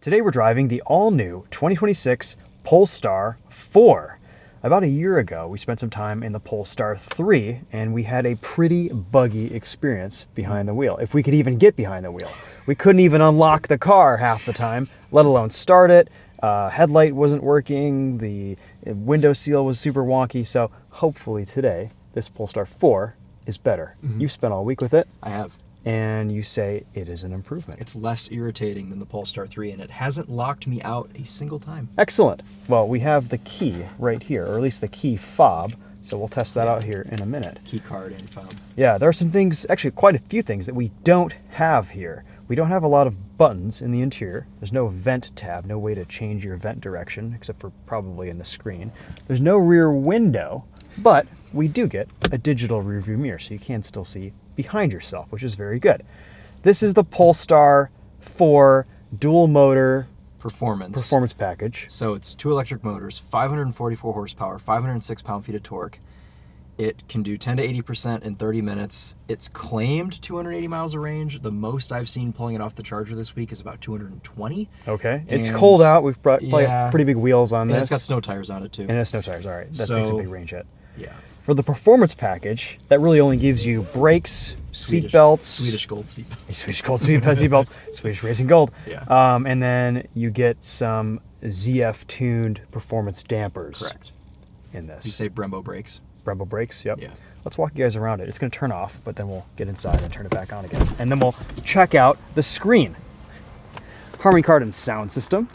Today we're driving the all-new 2026 Polestar 4. About a year ago, we spent some time in the Polestar 3, and we had a pretty buggy experience behind the wheel, if we could even get behind the wheel. We couldn't even unlock the car half the time, let alone start it. Headlight wasn't working, the window seal was super wonky, so hopefully today, this Polestar 4 is better. You've spent all week with it. I have. And you say it is an improvement. It's less irritating than the Polestar 3, and it hasn't locked me out a single time. Excellent. Well, we have the key right here, or at least the key fob, so we'll test that out here in a minute. Key card and fob. Yeah, there are some things, actually quite a few things that we don't have here. We don't have a lot of buttons in the interior. There's no vent tab, no way to change your vent direction, except for probably in the screen. There's no rear window, but we do get a digital rear view mirror, so you can still see behind yourself, which is very good. This is the Polestar 4 dual motor performance package. So it's 2 electric motors, 544 horsepower, 506 pound-feet of torque. It can do 10 to 80% in 30 minutes. It's claimed 280 miles of range. The most I've seen pulling it off the charger this week is about 220. Okay. It's cold out. We've brought pretty big wheels on this. And it's got snow tires on it too. And it's snow tires. All right. That takes a big range hit. Yeah. For the performance package, that really only gives you brakes, seat belts. Swedish Gold seat belts. Swedish Gold seat belts. Swedish Racing Gold. Yeah. And then you get some ZF-tuned performance dampers. Correct. In this. You say Brembo brakes. Brembo brakes, yep. Yeah. Let's walk you guys around it. It's going to turn off, but then we'll get inside and turn it back on again. And then we'll check out the screen. Harman Kardon sound system.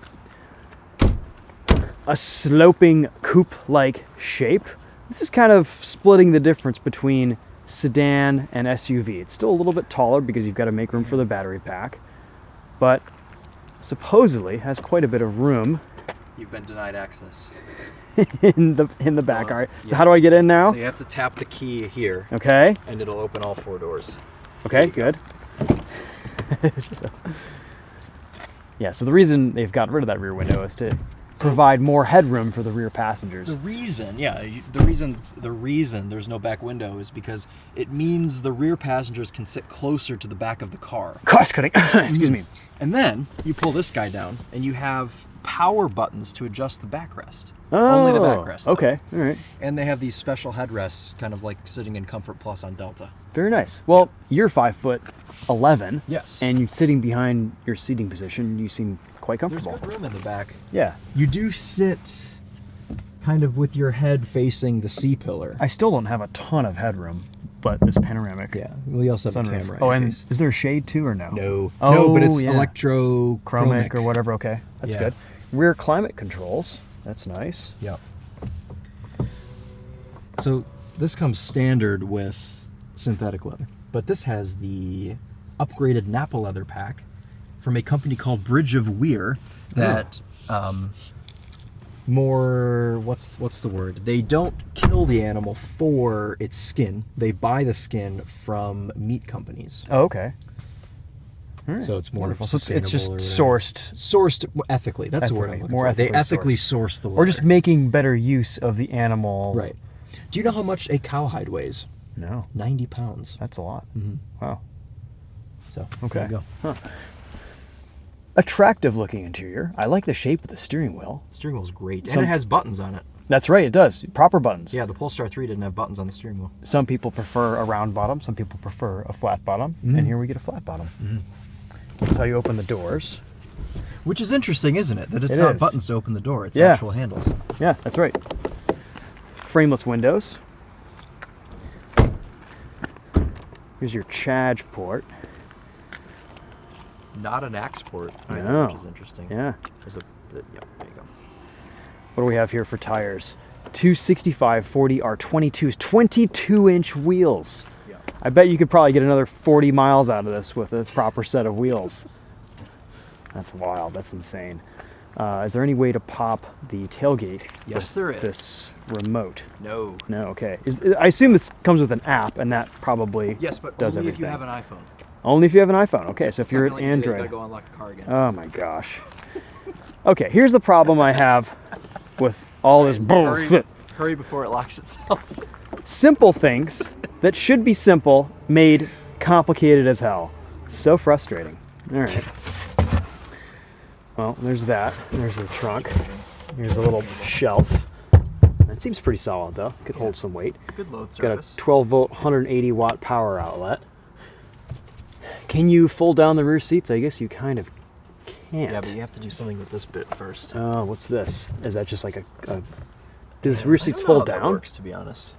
A sloping coupe-like shape. This is kind of splitting the difference between sedan and SUV. It's still a little bit taller because you've got to make room for the battery pack, but supposedly has quite a bit of room. You've been denied access. in the back. All right. So how do I get in now? So you have to tap the key here. Okay. And it'll open all 4 doors. Okay, good. Yeah, so the reason they've gotten rid of that rear window is to provide more headroom for the rear passengers. The reason there's no back window is because it means the rear passengers can sit closer to the back of the car. Cost cutting. Excuse me. And then you pull this guy down and you have power buttons to adjust the backrest. Oh, only the backrest. Okay, all right. And they have these special headrests, kind of like sitting in Comfort Plus on Delta. Very nice. Well, you're 5'11". Yes. And you're sitting behind your seating position. You seem quite comfortable. There's good room in the back. Yeah. You do sit kind of with your head facing the C-pillar. I still don't have a ton of headroom, but this panoramic. Yeah. We also have sunroof. a camera. Oh, and is there a shade too, or no? No. Oh, no, but it's yeah. electrochromic or whatever. Okay, that's good. Rear climate controls. That's nice. Yep. So this comes standard with synthetic leather, but this has the upgraded Nappa leather pack from a company called Bridge of Weir that more, what's the word? They don't kill the animal for its skin. They buy the skin from meat companies. Oh, okay. Right. So it's more wonderful. So it's just sourced ethically. That's the word I'm looking for. They ethically source the leather. Or just making better use of the animals. Right. Do you know how much a cowhide weighs? No. 90 pounds. That's a lot. Wow. So okay. There you go. Huh. Attractive looking interior. I like the shape of the steering wheel. The steering wheel's great. And it has buttons on it. That's right, it does. Proper buttons. Yeah, the Polestar 3 didn't have buttons on the steering wheel. Some people prefer a round bottom. Some people prefer a flat bottom. And here we get a flat bottom. That's how you open the doors. Which is interesting, isn't it? That it's not buttons to open the door. It's actual handles. Yeah, that's right. Frameless windows. Here's your charge port. Not an AX port, No. which is interesting. Yeah. There's there you go. What do we have here for tires? 265/40 R22s, 22-inch wheels. Yeah. I bet you could probably get another 40 miles out of this with a proper set of wheels. That's wild. That's insane. Is there any way to pop the tailgate? Yes, there is. This remote. No. No. Okay. I assume this comes with an app, and that probably does only everything. if you have an iPhone. Only if you have an iPhone. Okay. So if you're an Android, you gotta go unlock the car again. Oh my gosh. Okay. Here's the problem I have with all this bullshit. Hurry before it locks itself. Simple things that should be simple made complicated as hell. So frustrating. All right. Well, there's that. There's the trunk. Here's a little shelf. It seems pretty solid though. Could hold some weight. Good load Got surface. a 12 volt, 180 watt power outlet. Can you fold down the rear seats? I guess you kind of can't. Yeah, but you have to do something with this bit first. Oh, what's this? Is that just like a do the rear seats fold down? That works, to be honest.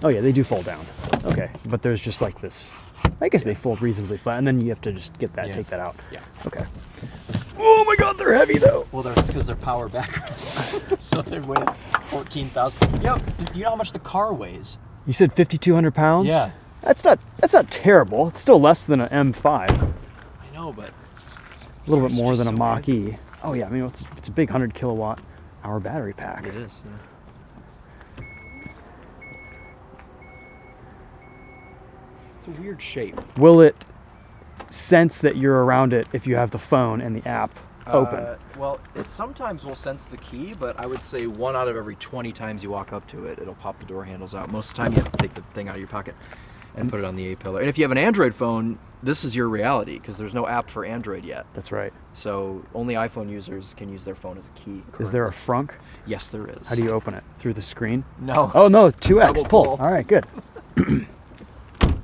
Oh yeah, they do fold down. Okay, but there's just like this. I guess they fold reasonably flat, and then you have to just get that, take that out. Yeah. Okay. Oh my God, they're heavy though. Well, that's because they're power backrest. So they weigh 14,000. Yo, do you know how much the car weighs? You said 5,200 pounds? Yeah. That's not terrible. It's still less than an M5. I know, but A little bit more just than a so Mach-E. Oh yeah, I mean it's a big 100 kilowatt hour battery pack. it is. Yeah. It's a weird shape. Will it sense that you're around it if you have the phone and the app open? Well, it sometimes will sense the key, but I would say 1 out of every 20 times you walk up to it, it'll pop the door handles out. Most of the time you have to take the thing out of your pocket and put it on the A-pillar. And if you have an Android phone, this is your reality because there's no app for Android yet. That's right. So only iPhone users can use their phone as a key. Is there a currently. frunk? Yes, there is. How do you open it? Through the screen? No. Oh no, 2x Double pull. pull. All right, good.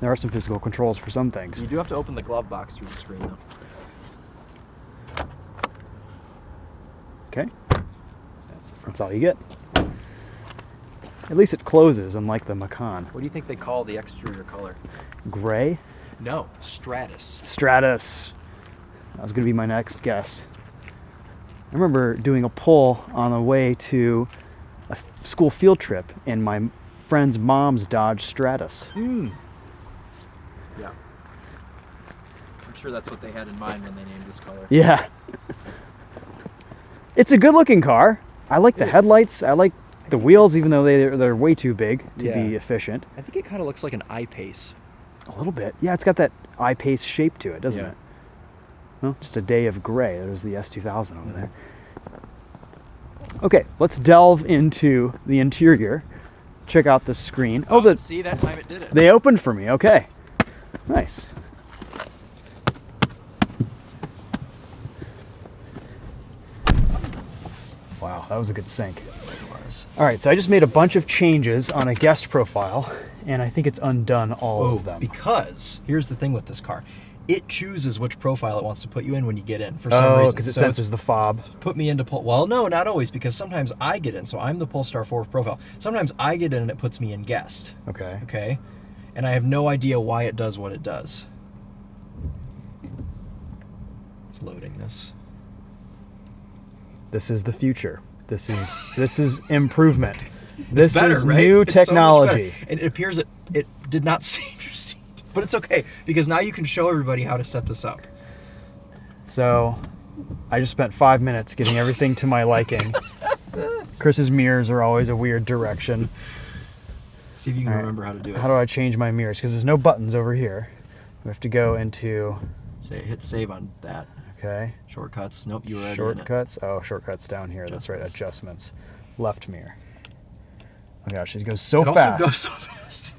There are some physical controls for some things. You do have to open the glove box through the screen, though. Okay, That's the front. that's all you get. At least it closes, unlike the Macan. What do you think they call the exterior color? Gray? No, Stratus. Stratus. That was going to be my next guess. I remember doing a pull on the way to a school field trip in my friend's mom's Dodge Stratus. Yeah. I'm sure that's what they had in mind when they named this color. Yeah. It's a good looking car. I like the headlights. I like the wheels, even though they're way too big to be efficient. I think it kind of looks like an I-Pace. A little bit. Yeah, it's got that I-Pace shape to it, doesn't Yeah. it? Well, just a day of gray. There's the S2000 over there. Okay, let's delve into the interior. Check out the screen. Oh, See, that time it did it. they opened for me. Okay. Nice. Wow, that was a good sync. All right, so I just made a bunch of changes on a guest profile, and I think it's undone all of them. Because here's the thing with this car. It chooses which profile it wants to put you in when you get in for some reason. Because it So senses the fob. put me into well, no, not always, because sometimes I get in. So I'm the Polestar 4 profile. Sometimes I get in and it puts me in guest. Okay. Okay? And I have no idea why it does what it does. It's loading this. This is the future. This is improvement. This Better, is right? new It's so much technology. better. And it appears it did not save your seat. But it's okay, because now you can show everybody how to set this up. So, I just spent 5 minutes getting everything to my liking. Chris's mirrors are always a weird direction. See if you can All right. remember how to do it. How do I change my mirrors? Because there's no buttons over here. We have to go into, Hit save on that. okay, Shortcuts. Nope, you were already shortcuts. Oh, shortcuts down here. That's right, Adjustments. adjustments. Left mirror. Oh gosh, it goes so in it. It fast. also goes so fast.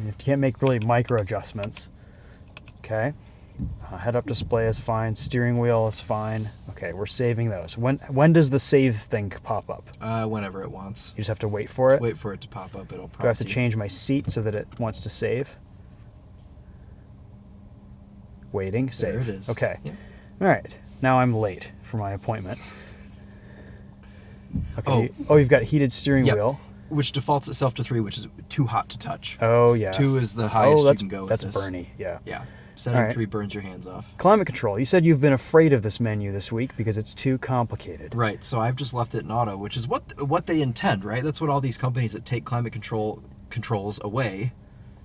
You can't make really micro adjustments. Okay. Head-up display is fine. Steering wheel is fine. Okay, we're saving those. When does the save thing pop up? Whenever it wants. You just have to wait for it. Wait for it to pop up. It'll Do I have to change my seat so that it wants to save? Waiting. Save. There it is. Okay. Yeah. All right. Now I'm late for my appointment. Okay. Oh, you've got heated steering Yep. wheel. Which defaults itself to 3, which is too hot to touch. Oh yeah. 2 is the highest that's, you can go with that's this. Bernie. Yeah. Yeah. Setting All right. 3 burns your hands off. Climate control. You said you've been afraid of this menu this week because it's too complicated. Right, so I've just left it in auto, which is what they intend, right? That's what all these companies that take climate controls away,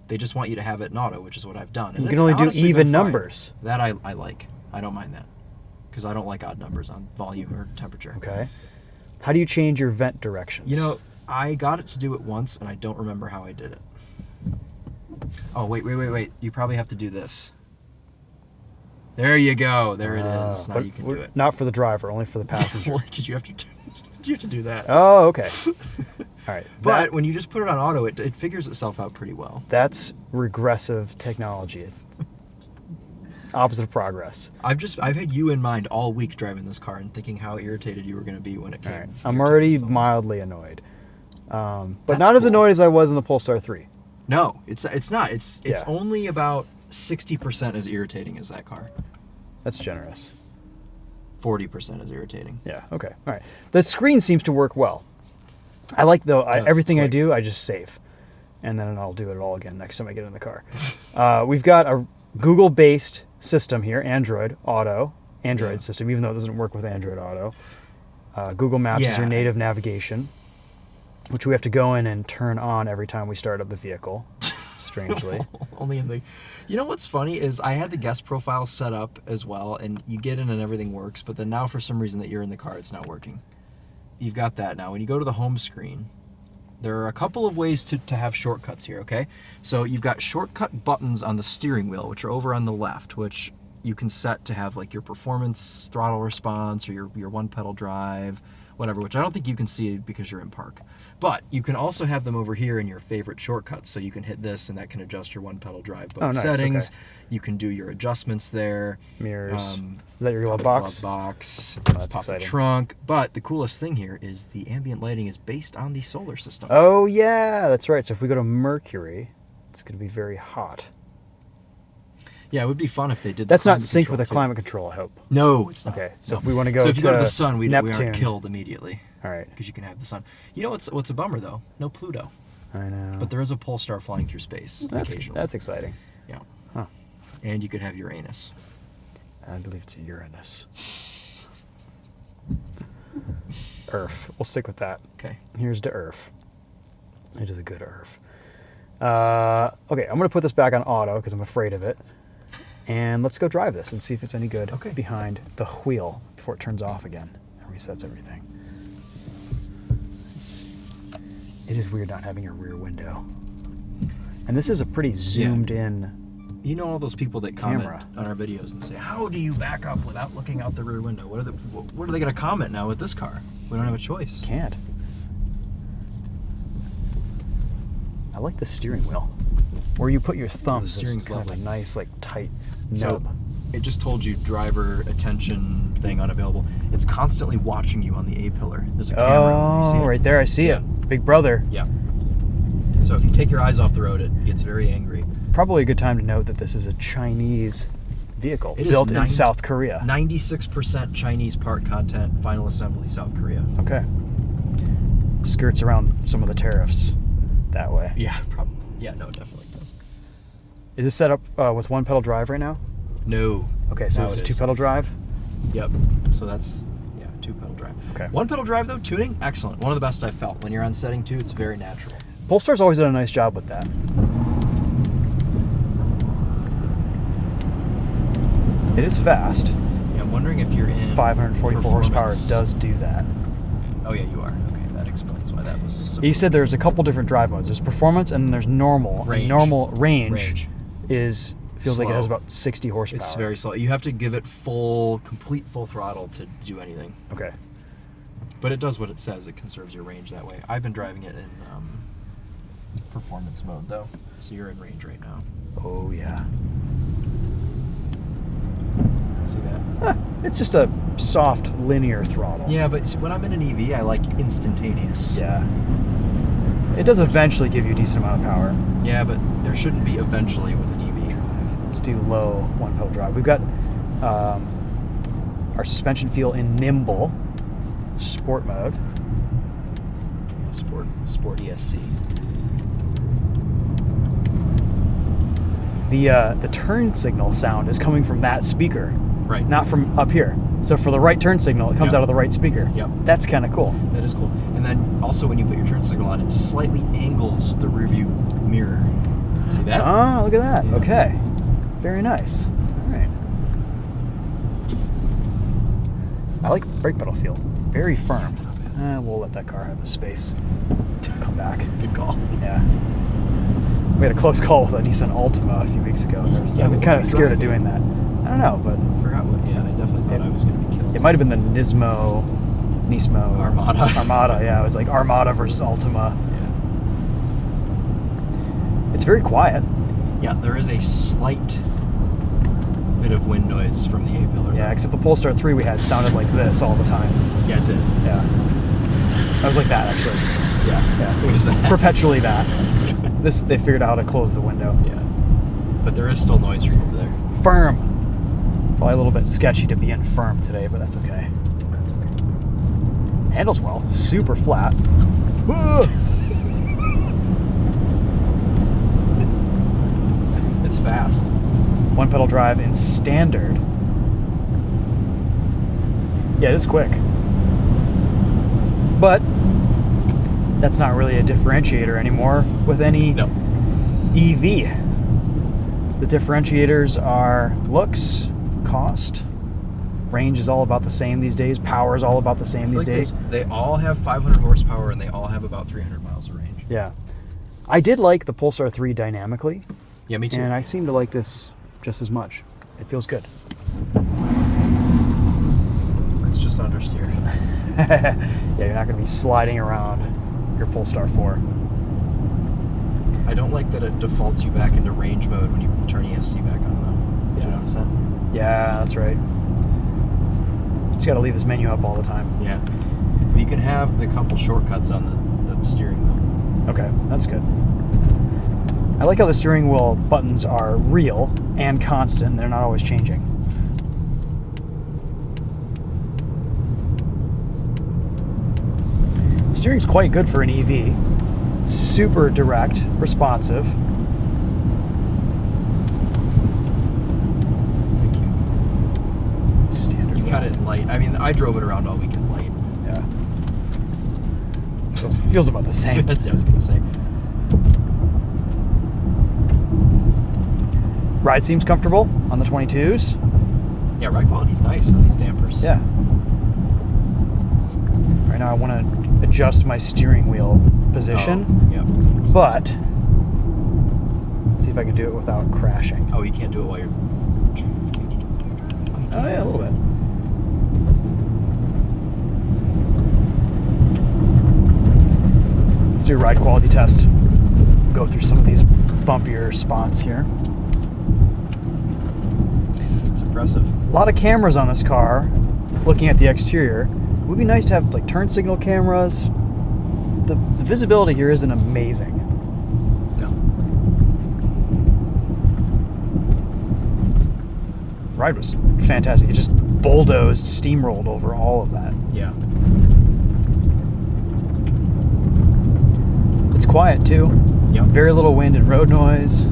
they just want you to have it in auto, which is what I've done. And You it's can only do honestly been even fine. numbers. That I like. I don't mind that. Because I don't like odd numbers on volume or temperature. Okay. How do you change your vent directions? You know, I got it to do it once, and I don't remember how I did it. Oh, wait. You probably have to do this. There you go. There it is. Now but you can do it. Not for the driver, only for the passenger. Because you have to do that. Oh, okay. All right. But when you just put it on auto, it figures itself out pretty well. That's regressive technology. Opposite of progress. I've had you in mind all week driving this car and thinking how irritated you were going to be when it came. All right. I'm already mildly annoyed. But That's not as cool. annoyed as I was in the Polestar 3. No, it's not. It's Yeah. only about 60% as irritating as that car. That's generous. 40% is irritating. Yeah, okay. All right. The screen seems to work well. I like, though, Does, everything I quick. do, I just save. And then I'll do it all again next time I get in the car. We've got a Google-based system here, Android Yeah. system, even though it doesn't work with Android Auto. Google Maps is Yeah. your native navigation, which we have to go in and turn on every time we start up the vehicle, strangely. Only in the... You know what's funny is I had the guest profile set up as well, and you get in and everything works, but then now for some reason that you're in the car, it's not working. You've got that now. When you go to the home screen, there are a couple of ways to have shortcuts here, okay? So you've got shortcut buttons on the steering wheel, which are over on the left, which you can set to have like your performance throttle response or your one pedal drive, whatever, which I don't think you can see because you're in park. But you can also have them over here in your favorite shortcuts. So you can hit this and that can adjust your one pedal drive both Nice, settings. okay. You can do your adjustments there. Mirrors. Is Um, that your glove pop box? the glove box. Oh, that's pop the exciting. trunk. But the coolest thing here is the ambient lighting is based on the solar system. Oh, yeah, that's right. So if we go to Mercury, it's going to be very hot. Yeah, it would be fun if they did. That's the not climate synced with control the too. climate control, I hope. No, it's not. Okay, so No. if we want to go so if you go to to the sun, we Neptune. aren't killed immediately All right. because you can have the sun. You know what's a bummer though? No Pluto, I know. but there is a Polestar flying through space occasionally. That's exciting. Yeah, Huh. and you could have Uranus. I believe it's Uranus. Earth. We'll stick with that. Okay. Here's the Earth. It is a good Earth. Okay, I'm going to put this back on auto because I'm afraid of it. And let's go drive this and see if it's any good Okay. behind the wheel before it turns off again and resets everything. It is weird not having a rear window. And this is a pretty zoomed in. You know all those people that comment Camera. on our videos and say, "How do you back up without looking out the rear window?" What are they going to comment now with this car? We don't have a choice. Can't. I like the steering wheel. Where you put your thumbs is steering's kind of a lovely. nice, like, tight So nub. it just told you driver attention thing unavailable. It's constantly watching you on the A-pillar. There's a camera. You see Oh, it? right there, I see Yeah. it. Big brother. Yeah. So if you take your eyes off the road, it gets very angry. Probably a good time to note that this is a Chinese vehicle It is built in 90 South Korea. 96% Chinese part content, final assembly, South Korea. Okay. Skirts around some of the tariffs that way. Yeah, probably. Yeah, no, it definitely does. Is this set up with one pedal drive right now? No. Okay, so Now this is it two pedal drive? Yep. So that's, yeah, two pedal drive. Okay. One pedal drive though, tuning, excellent. One of the best I've felt. When you're on setting 2, it's very natural. Polestar's always done a nice job with that. It is fast. Yeah, I'm wondering if you're in 544 horsepower performance. does do that. Oh yeah, you are. Okay, that explains why that was so You said there's a couple different drive modes. There's performance and then there's normal. And Range. normal range, Range. is feels like it has Slow. about 60 horsepower. It's very slow. You have to give it complete full throttle to do anything. Okay. But it does what it says. It conserves your range that way. I've been driving it in performance mode though, so you're in range right now. Oh yeah. See that? It's just a soft linear throttle. Yeah, but see, when I'm in an EV, I like instantaneous. Yeah. It does eventually give you a decent amount of power. Yeah, but there shouldn't be eventually with an EV drive. Let's do low one pedal drive. We've got our suspension feel in nimble sport mode. Sport ESC. The turn signal sound is coming from that speaker, Right. not from up here. So for the right turn signal, it comes Yep. out of the right speaker. Yep. That's kind of cool. That is cool. And then also when you put your turn signal on, it slightly angles the rearview mirror. See that? Oh, look at that. Yeah. Okay. Very nice. All right. I like brake pedal feel. Very firm. It's not bad. We'll let that car have a space. Come back. Good call. Yeah. We had a close call with a Nissan Altima a few weeks ago. Yeah, I've what been kind were of you scared of driving? doing that. I don't know, but Forgot what. Yeah, I definitely thought I was going to be killed. it might have been the Nismo Nismo. Armada, yeah. It was like Armada versus Altima. Yeah. It's very quiet. Yeah, there is a slight bit of wind noise from the A-pillar. Yeah, except the Polestar 3 we had sounded like this all the time. Yeah, it did. Yeah. That was like that, actually. Yeah, it was that. Perpetually that. They figured out how to close the window. Yeah. But there is still noise from over there. Firm. Probably a little bit sketchy to be in firm today, but that's okay. That's okay. Handles well. Super flat. It's fast. One pedal drive in standard. Yeah, it is quick. But that's not really a differentiator anymore with any EV. The differentiators are looks, cost, range is all about the same these days, power is all about the same these days. They all have 500 horsepower and they all have about 300 miles of range. Yeah. I did like the Polestar 3 dynamically. Yeah, me too. And I seem to like this just as much. It feels good. It's just understeer. Yeah, you're not going to be sliding around your Polestar 4. I don't like that it defaults you back into range mode when you turn ESC back on, though. Did you notice that? Yeah, that's right. Just got to leave this menu up all the time. Yeah. But you can have the couple shortcuts on the steering wheel. Okay, that's good. I like how the steering wheel buttons are real and constant. They're not always changing. Steering's quite good for an EV. Super direct, responsive. Thank you. Standard. You cut it light. I mean, I drove it around all weekend light. Yeah. Feels about the same. That's what I was going to say. Ride seems comfortable on the 22s. Yeah, ride quality's nice on these dampers. Yeah. Right now I want to adjust my steering wheel position. Oh, yeah. But let's see if I can do it without crashing. Oh, you can't do it while you're... Oh yeah, a little bit. Let's do a ride quality test. Go through some of these bumpier spots here. It's impressive. A lot of cameras on this car. Looking at the exterior, it would be nice to have like turn signal cameras. The visibility here isn't amazing. No. Ride was fantastic. It just bulldozed, steamrolled over all of that. Yeah. It's quiet too. Yep. Very little wind and road noise.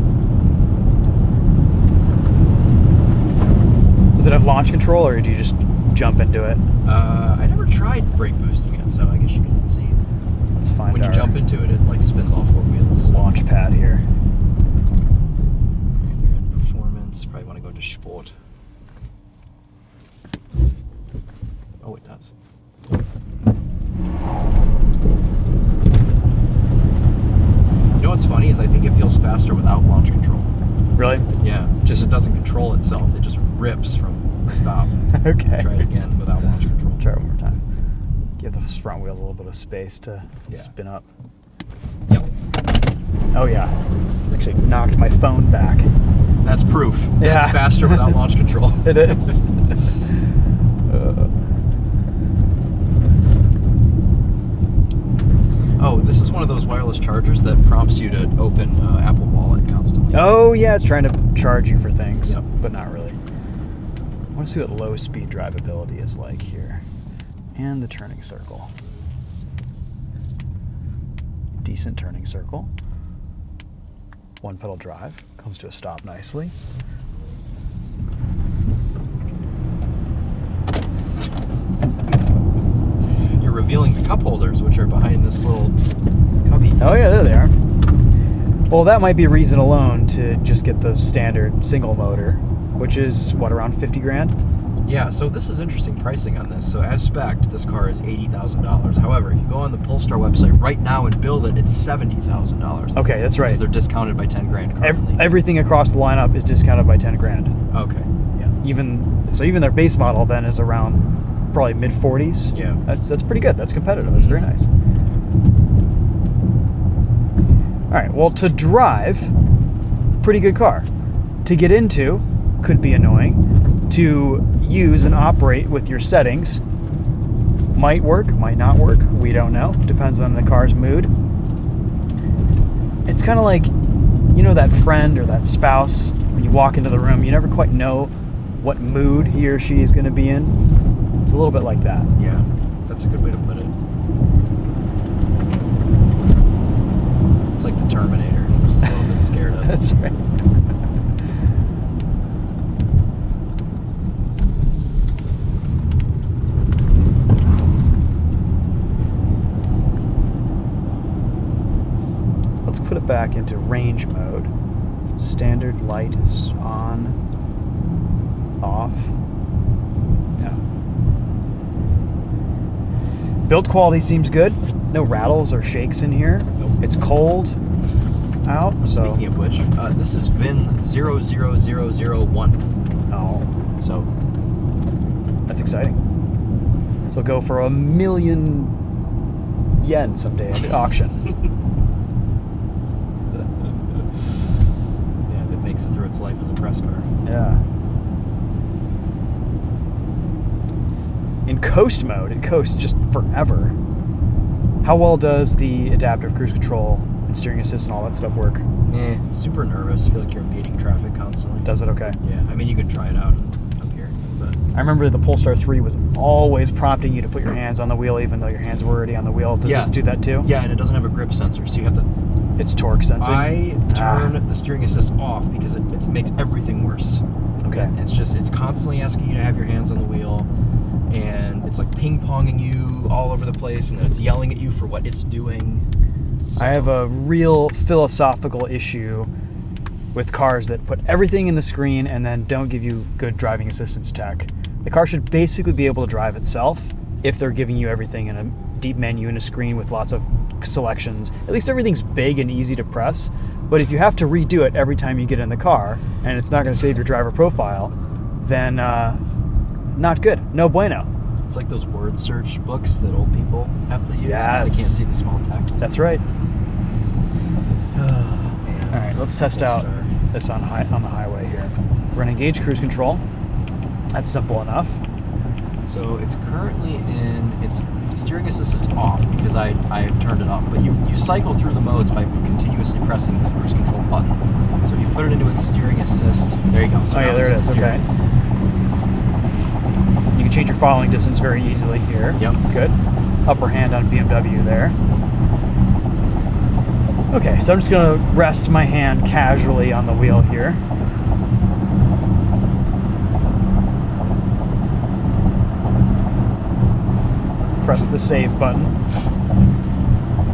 Does it have launch control, or do you just jump into it? I never tried brake boosting it, so I guess you can see. Let's find When you our jump into it, it like spins all four wheels. launch pad here. You're in performance. Probably want to go to sport. Oh, it does. You know what's funny is I think it feels faster without launch control. Really? Yeah, just it doesn't control itself. It just rips from the stop. Okay. Try it again without launch control. Try it one more time. Give the front wheels a little bit of space to spin up. Yep. Oh yeah. Actually knocked my phone back. That's proof. that Yeah. It's faster without launch control. It is. Oh, this is one of those wireless chargers that prompts you to open Apple Wallet constantly. Oh yeah, it's trying to charge you for things, Yep. but not really. I want to see what low speed drivability is like here. And the turning circle. Decent turning circle. One pedal drive. Comes to a stop nicely. You're revealing the cup holders, which are behind this little cubby. Oh yeah, there they are. Well, that might be a reason alone to just get the standard single motor, which is, what, around 50 grand? Yeah, so this is interesting pricing on this. So as spec'd, this car is $80,000. However, if you go on the Polestar website right now and build it, it's $70,000. Okay, that's right. Because they're discounted by 10 grand currently. Everything across the lineup is discounted by 10 grand. Okay. Yeah. Even their base model then is around probably mid 40s. Yeah. That's pretty good. That's competitive. That's very nice. All right. Well, to drive, pretty good car. To get into, could be annoying. To use and operate with your settings, might work, might not work. We don't know. Depends on the car's mood. It's kind of like, you know, that friend or that spouse, when you walk into the room, you never quite know what mood he or she is going to be in. It's a little bit like that. Yeah, that's a good way to put it. It's like the Terminator. I'm just a little bit scared of it. That's right. Let's put it back into range mode. Standard light is on, off. Yeah. Build quality seems good. No rattles or shakes in here. Nope. It's cold out. So. Speaking of which, this is VIN 00001. Oh, So that's exciting. So go for $1,000,000 yen someday at the auction. yeah, if it makes it through its life as a press car. Yeah. In coast mode, it coasts just forever. How well does the adaptive cruise control and steering assist and all that stuff work? It's super nervous. I feel like you're impeding traffic constantly. Does it okay? Yeah, I mean, you could try it out up here, but I remember the Polestar 3 was always prompting you to put your hands on the wheel even though your hands were already on the wheel. Does this do that too? Yeah, and it doesn't have a grip sensor, so you have to... It's torque sensing? I turn the steering assist off because it makes everything worse. Okay. It's constantly asking you to have your hands on the wheel, and it's like ping-ponging you all over the place, and then it's yelling at you for what it's doing. So, I have a real philosophical issue with cars that put everything in the screen and then don't give you good driving assistance tech. The car should basically be able to drive itself if they're giving you everything in a deep menu and a screen with lots of selections. At least everything's big and easy to press. But if you have to redo it every time you get in the car and it's not going to save your driver profile, then not good. No bueno. it's like those word search books that old people have to use because Yes. they can't see the small text. That's right. Oh, man. All right, let's test out this on the highway here. We're going to engage cruise control. That's simple enough. So it's currently in its steering assist is off because I have turned it off. But you cycle through the modes by continuously pressing the cruise control button. So if you put it into its steering assist, there you go. So Oh yeah, now there it it's is. in Okay. steering. You can change your following distance very easily here. Yep. Good. Upper hand on BMW there. Okay, so I'm just going to rest my hand casually on the wheel here. Press the save button.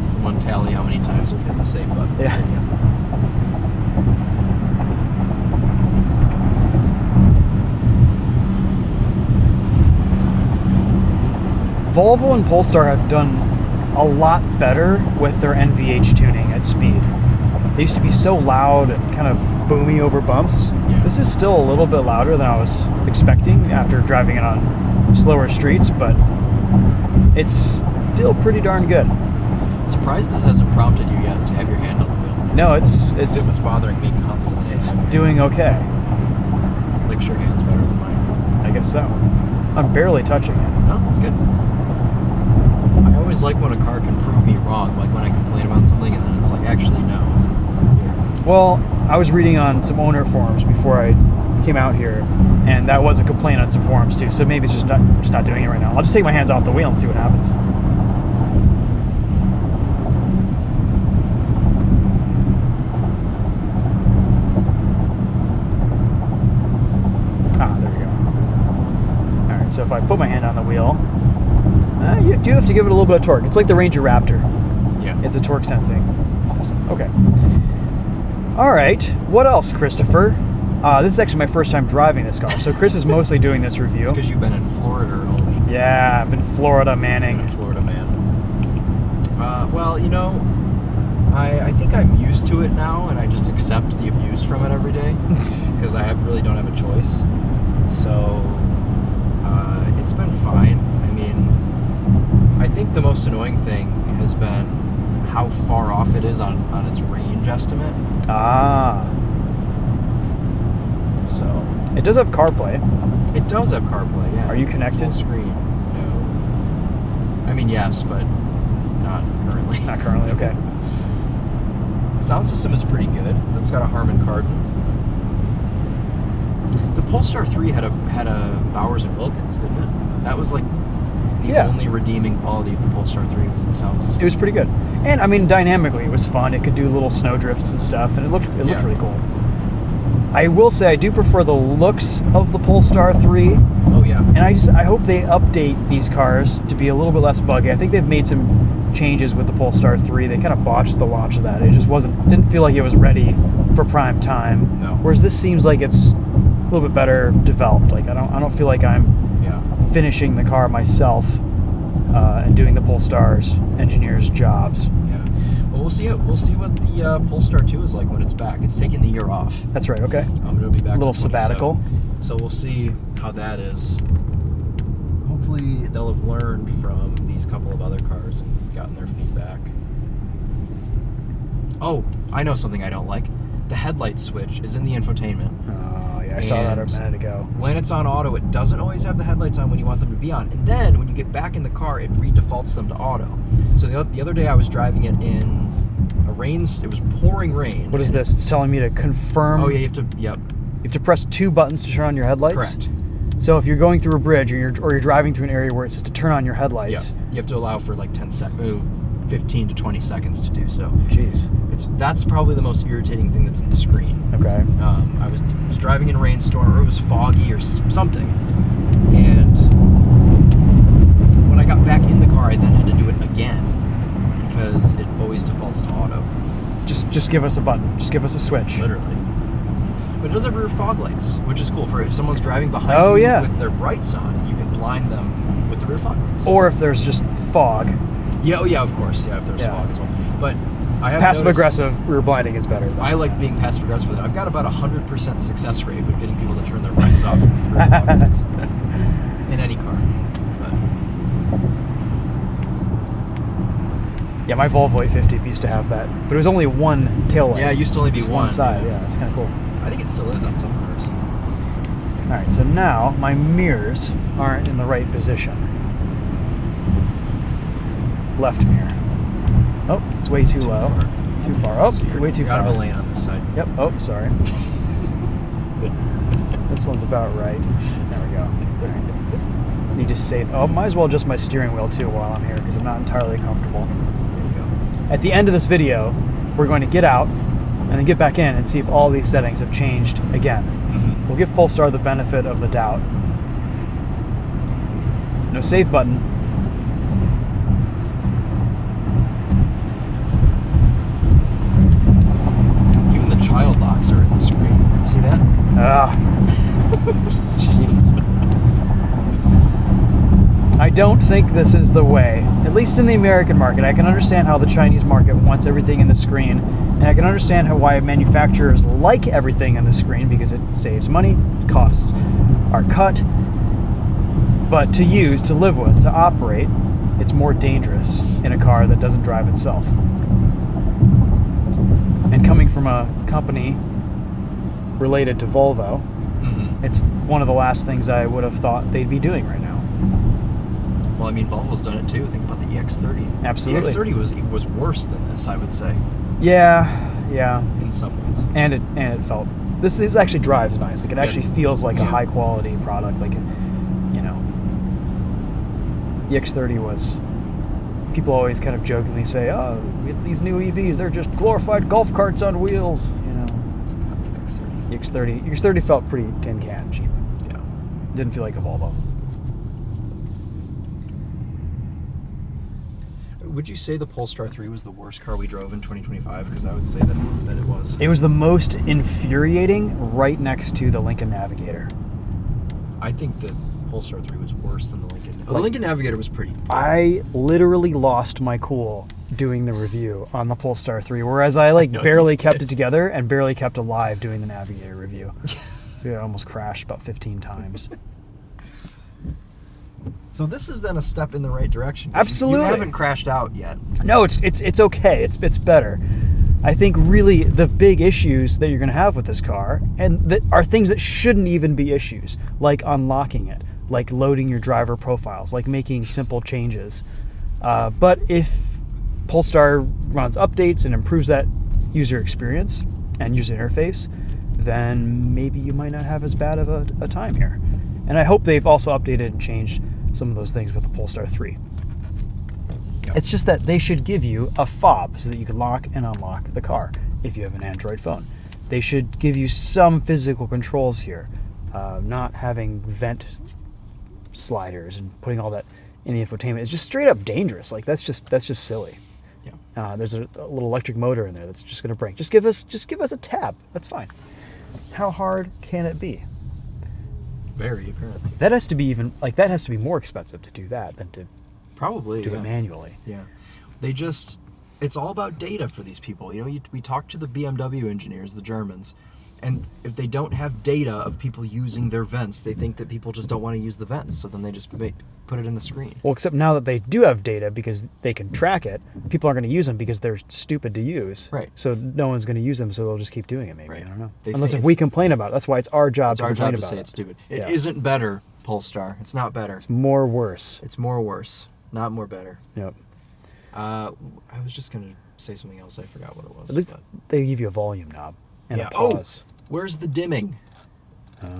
Someone tally how many times we've hit the save button. Yeah. Volvo and Polestar have done a lot better with their NVH tuning at speed. They used to be so loud and kind of boomy over bumps. Yeah. This is still a little bit louder than I was expecting after driving it on slower streets, but it's still pretty darn good. Surprised this hasn't prompted you yet to have your hand on the wheel. No, it's It was bothering me constantly. it's doing okay. Likes your hands better than mine. I guess so. I'm barely touching it. No, that's good. I always like when a car can prove me wrong, like when I complain about something and then it's like, actually, no. Well, I was reading on some owner forums before I came out here, and that was a complaint on some forums too. So maybe it's just not doing it right now. I'll just take my hands off the wheel and see what happens. Ah, there we go. All right, so if I put my hand on the wheel, you do have to give it a little bit of torque. It's like the Ranger Raptor. Yeah. It's a torque sensing system. Okay. All right. What else, Christopher? This is actually my first time driving this car, so Chris is mostly doing this review. It's because you've been in Florida all week. Yeah, I've been Florida manning. Been a Florida man. Well, you know, I think I'm used to it now, and I just accept the abuse from it every day because I really don't have a choice. So It's been fine. I mean, I think the most annoying thing has been how far off it is on its range estimate. Ah. So It does have CarPlay. it does have CarPlay. Yeah. Are you connected? Full screen? No. I mean, yes, but not currently. Not currently. Okay. The sound system is pretty good. It's got a Harman Kardon. The Polestar 3 had a Bowers and Wilkins, didn't it? That was like the only redeeming quality of the Polestar 3 was the sound system. It was pretty good. And I mean, dynamically, it was fun. It could do little snow drifts and stuff, and it looked really cool. I will say I do prefer the looks of the Polestar 3. Oh yeah. And I hope they update these cars to be a little bit less buggy. I think they've made some changes with the Polestar 3. They kind of botched the launch of that. It just didn't feel like it was ready for prime time. No. Whereas this seems like it's a little bit better developed. Like I don't feel like I'm finishing the car myself and doing the Polestar's engineers' jobs. Yeah. Well, we'll see what the Polestar 2 is like when it's back. It's taking the year off. That's right. Okay. It'll be back. A little in 27. sabbatical. So we'll see how that is. Hopefully they'll have learned from these couple of other cars and gotten their feedback. Oh, I know something I don't like. The headlight switch is in the infotainment. Oh, yeah, I saw that a minute ago. When it's on auto, it doesn't always have the headlights on when you want them to be on. And then when you get back in the car, it redefaults them to auto. So the other day I was driving it in it was pouring rain. What is this? It's telling me to confirm. Oh, yeah, you have to, yep. You have to press 2 buttons to turn on your headlights? Correct. So if you're going through a bridge or you're driving through an area where it says to turn on your headlights. Yeah, you have to allow for like 15 to 20 seconds to do so. Jeez. That's probably the most irritating thing that's in the screen. Okay. I was driving in a rainstorm, or it was foggy or something, and when I got back in the car, I then had to do it again because it always defaults to auto. Just give us a button. Just give us a switch. Literally. But it does have rear fog lights, which is cool for if someone's driving behind you with their brights on, you can blind them with the rear fog lights. Or if there's just fog. Yeah, oh yeah, of course. Yeah, if there's fog as well. But I have passive-aggressive rear blinding is better. I like being passive-aggressive with it. I've got about 100% success rate with getting people to turn their brights off with rear fog lights in any car. Yeah, my Volvo 850 used to have that, but it was only one tail light. Yeah, it used to only be one side. Yeah, it's kind of cool. I think it still is on some cars. All right, so now my mirrors aren't in the right position. Left mirror. Oh, it's way too low. Too far. Oh, so way too far. Out of a lane on this side. Yep. Oh, sorry. This one's about right. There we go. All right. Need to save. Oh, might as well adjust my steering wheel too while I'm here because I'm not entirely comfortable. There you go. At the end of this video, we're going to get out and then get back in and see if all these settings have changed again. Mm-hmm. We'll give Polestar the benefit of the doubt. No save button. Even the child locks are in the screen. See that? Jeez. I don't think this is the way, at least in the American market. I can understand how the Chinese market wants everything in the screen, and I can understand why manufacturers like everything in the screen because it saves money, costs are cut, but to use, to live with, to operate, it's more dangerous in a car that doesn't drive itself. And coming from a company related to Volvo, it's one of the last things I would have thought they'd be doing right now. Well, I mean, Volvo's done it too. Think about the EX30. Absolutely. The EX30 was worse than this, I would say. Yeah. In some ways. And it felt this actually drives nice. Like it actually feels like a high quality product. Like the EX30 was. People always kind of jokingly say, "Oh, these new EVs, they're just glorified golf carts on wheels." The EX30 felt pretty tin can cheap. Yeah. Didn't feel like a Volvo. Would you say the Polestar 3 was the worst car we drove in 2025? Because I would say that it was. It was the most infuriating, right next to the Lincoln Navigator. I think the Polestar 3 was worse than the Lincoln. The Lincoln Navigator was pretty good. I literally lost my cool doing the review on the Polestar 3, whereas I barely kept it together and barely kept alive doing the Navigator review. So I almost crashed about 15 times. So this is then a step in the right direction. Absolutely. You haven't crashed out yet. No, it's okay. It's better. I think really the big issues that you're going to have with this car, and that are things that shouldn't even be issues, like unlocking it, like loading your driver profiles, like making simple changes. But if Polestar runs updates and improves that user experience and user interface, then maybe you might not have as bad of a time here. And I hope they've also updated and changed some of those things with the Polestar 3. It's just that they should give you a fob so that you can lock and unlock the car if you have an Android phone. They should give you some physical controls here, not having vent sliders and putting all that in the infotainment. It's just straight up dangerous. Like that's just silly. Yeah. There's a little electric motor in there that's just going to break. Just give us a tab. That's fine. How hard can it be? Very apparently. That has to be more expensive to do that than to Probably do it manually. Yeah. It's all about data for these people. You know, we talk to the BMW engineers, the Germans, and if they don't have data of people using their vents, they think that people just don't want to use the vents, so then they just put it in the screen. Well, except now that they do have data because they can track it, people aren't going to use them because they're stupid to use. Right. So no one's going to use them, so they'll just keep doing it maybe. Right. I don't know. They Unless think if we complain about it. That's why it's our job to complain about say it. it's stupid. It Yeah. isn't better, Polestar. It's not better. It's more worse. It's more worse, not more better. Yep. I was just going to say something else. I forgot what it was. At least they give you a volume knob and Yeah. a pause. Where's the dimming?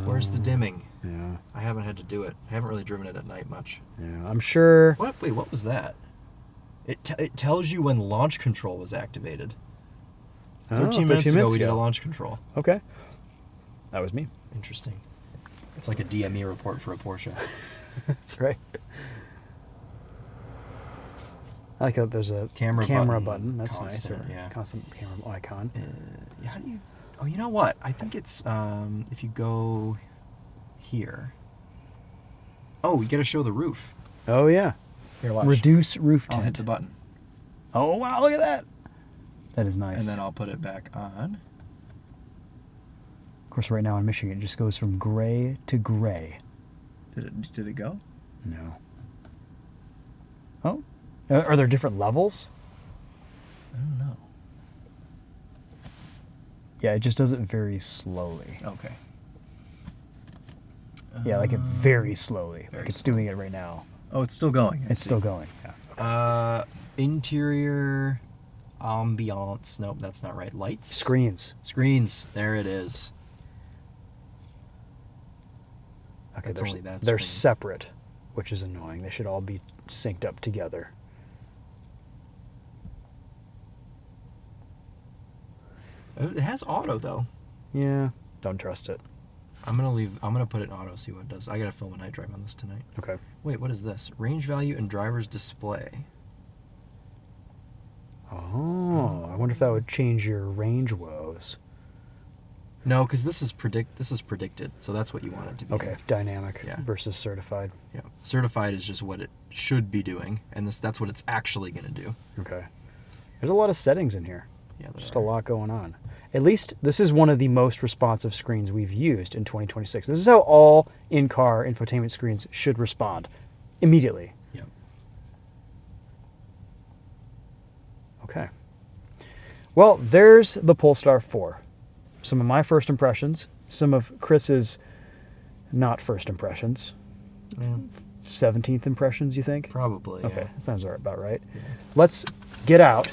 Where's the dimming? Yeah. I haven't had to do it. I haven't really driven it at night much. Yeah. I'm sure. What? Wait, what was that? It tells you when launch control was activated. 13 minutes ago, we did a launch control. Okay. That was me. Interesting. It's like a DME report for a Porsche. That's right. I like that there's a Camera button. That's constant, nice. Or yeah. Constant camera icon. How do you... Oh, you know what? I think it's... if you go here... Oh, we got to show the roof. Oh, yeah. Here, watch. Reduce roof I'll tint. hit the button. Oh, wow, look at that. That is nice. And then I'll put it back on. Of course, right now in Michigan, it just goes from gray to gray. Did it go? No. Oh? Are there different levels? I don't know. Yeah, it just does it very slowly. Okay. Yeah, like it very slowly. Very Like it's doing it right now. Oh, it's still going. It's still going, yeah. Interior ambiance. Nope, that's not right. Lights. Screens. Screens. There it is. Okay, That's only that they're screen. separate, which is annoying. They should all be synced up together. It has auto though. Yeah, don't trust it. I'm gonna put it in auto, see what it does. I gotta film a night drive on this tonight. Okay. Wait, what is this? Range value and driver's display. Oh, I wonder if that would change your range woes. No, because this is predicted, so that's what you want it to be. Okay, dynamic Yeah. versus certified. Yeah. Certified is just what it should be doing, and that's what it's actually gonna do. Okay. There's a lot of settings in here. Yeah, there Just are. a lot going on. At least this is one of the most responsive screens we've used in 2026. This is how all in-car infotainment screens should respond immediately. Yeah. Okay. Well, there's the Polestar 4. Some of my first impressions, some of Chris's not first impressions. Yeah. 17th impressions, you think? Probably. Okay, Yeah. that sounds about right. Yeah. Let's get out,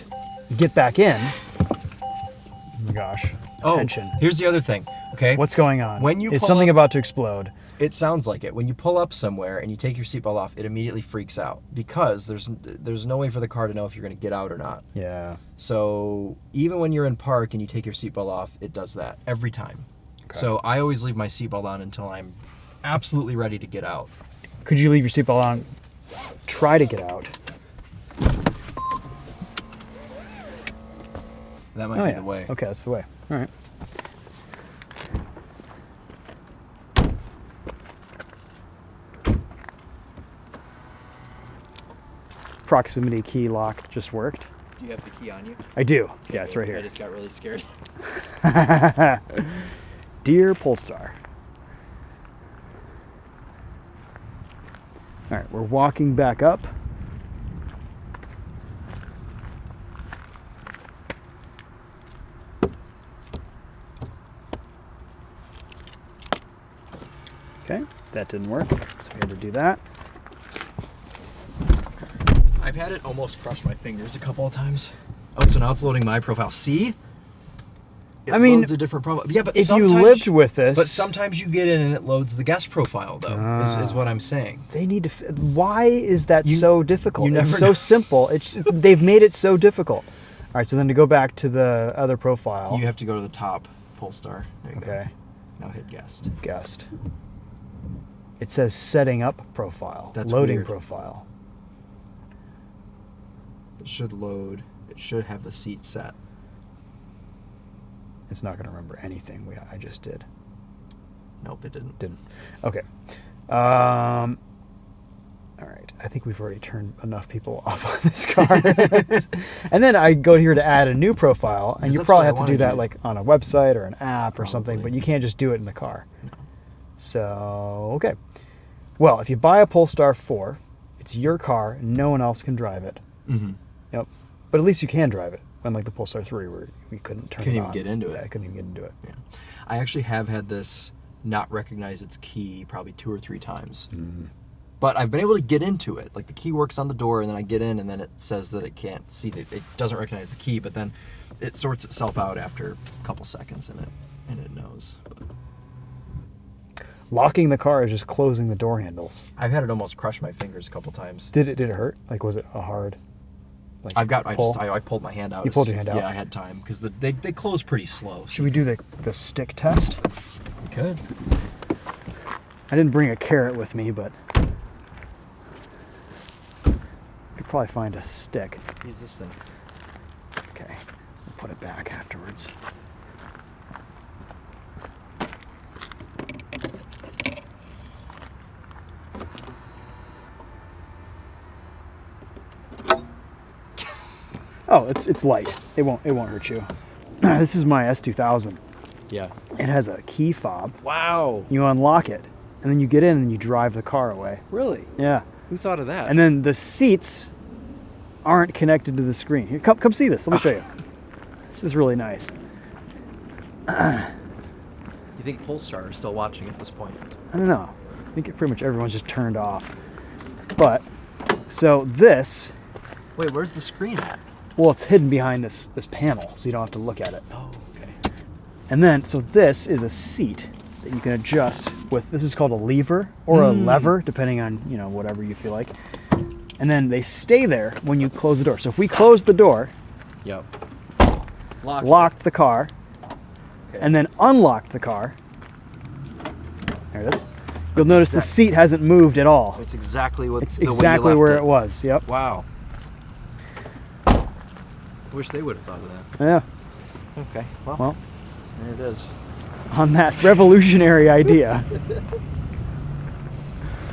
get back in. Oh my gosh. Oh, Tension. here's the other thing. Okay. What's going on? When you Is pull something up- about to explode? It sounds like it. When you pull up somewhere and you take your seatbelt off, it immediately freaks out because there's no way for the car to know if you're going to get out or not. Yeah. So even when you're in park and you take your seatbelt off, it does that every time. Okay. So I always leave my seatbelt on until I'm absolutely ready to get out. Could you leave your seatbelt on? Try to get out. That might be the way. Okay, that's the way. All right. Proximity key lock just worked. Do you have the key on you? I do. Yeah, it's right here. I just got really scared. Dear Polestar. All right, we're walking back up. Okay, that didn't work, so we had to do that. I've had it almost crush my fingers a couple of times. Oh, so now it's loading my profile. See? It loads a different profile. Yeah, but if you lived with this... But sometimes you get in and it loads the guest profile, though, is what I'm saying. They need to... Why is that so difficult? It's so simple. They've made it so difficult. All right, so then to go back to the other profile... You have to go to the top, Polestar. There you go. Now hit guest. Guest. It says setting up profile. That's loading weird. Profile. It should load. It should have the seat set. It's not going to remember anything I just did. Nope, it didn't. Didn't. Okay. All right. I think we've already turned enough people off on this car. And then I go here to add a new profile, and you probably have to do that like on a website or an app or something, but you can't just do it in the car. No. So, okay. Well, if you buy a Polestar 4, it's your car. No one else can drive it. Mm-hmm. Yep. But at least you can drive it. Unlike the Polestar 3 where we couldn't turn it on. Couldn't even get into it. Yeah, I couldn't even get into it. Yeah. I actually have had this not recognize its key probably 2 or 3 times. Mm-hmm. But I've been able to get into it. Like the key works on the door and then I get in and then it says that it can't see that it doesn't recognize the key, but then it sorts itself out after a couple seconds and it knows. But locking the car is just closing the door handles. I've had it almost crush my fingers a couple times. Did it hurt? Like was it a hard I pulled my hand out. You pulled your hand out? Yeah, I had time because they close pretty slow. Should we do the stick test? We could. I didn't bring a carrot with me, but I could probably find a stick. Use this thing. Okay, we'll put it back afterwards. Oh, it's light. It won't hurt you. This is my S2000. Yeah. It has a key fob. Wow. You unlock it, and then you get in and you drive the car away. Really? Yeah. Who thought of that? And then the seats aren't connected to the screen. Here, come see this. Let me show you. This is really nice. You think Polestar is still watching at this point? I don't know. I think pretty much everyone's just turned off. But, so this... Wait, where's the screen at? Well, it's hidden behind this panel, so you don't have to look at it. Oh, okay. And then, so this is a seat that you can adjust with, this is called a lever or a lever, depending on, whatever you feel like. And then they stay there when you close the door. So if we close the door, Yep. locked the car, Okay. and then unlocked the car, there it is. You'll notice the seat hasn't moved at all. It's exactly what It's the way you exactly left where it was. Yep. Wow. Wish they would have thought of that. Yeah. Okay. Well, there it is. on that revolutionary idea,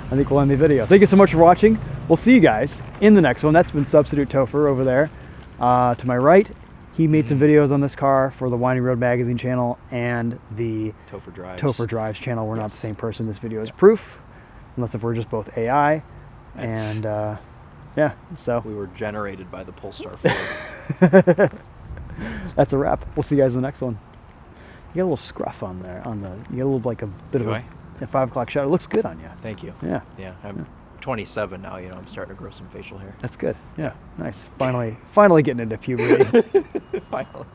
I think we'll end the video. Thank you so much for watching. We'll see you guys in the next one. That's been Substitute Topher over there. To my right, he made some videos on this car for the Winding Road Magazine channel and the Topher Drives channel. We're not the same person. This video is proof, unless if we're just both AI. And yeah, so we were generated by the Polestar 4. that's a wrap. We'll see you guys in the next one. You got a little scruff on there. You got a little like a bit of a 5 o'clock shadow. It looks good on you. Thank you. Yeah. Yeah. I'm 27 now. I'm starting to grow some facial hair. That's good. Yeah. Nice. Finally getting into puberty. Finally.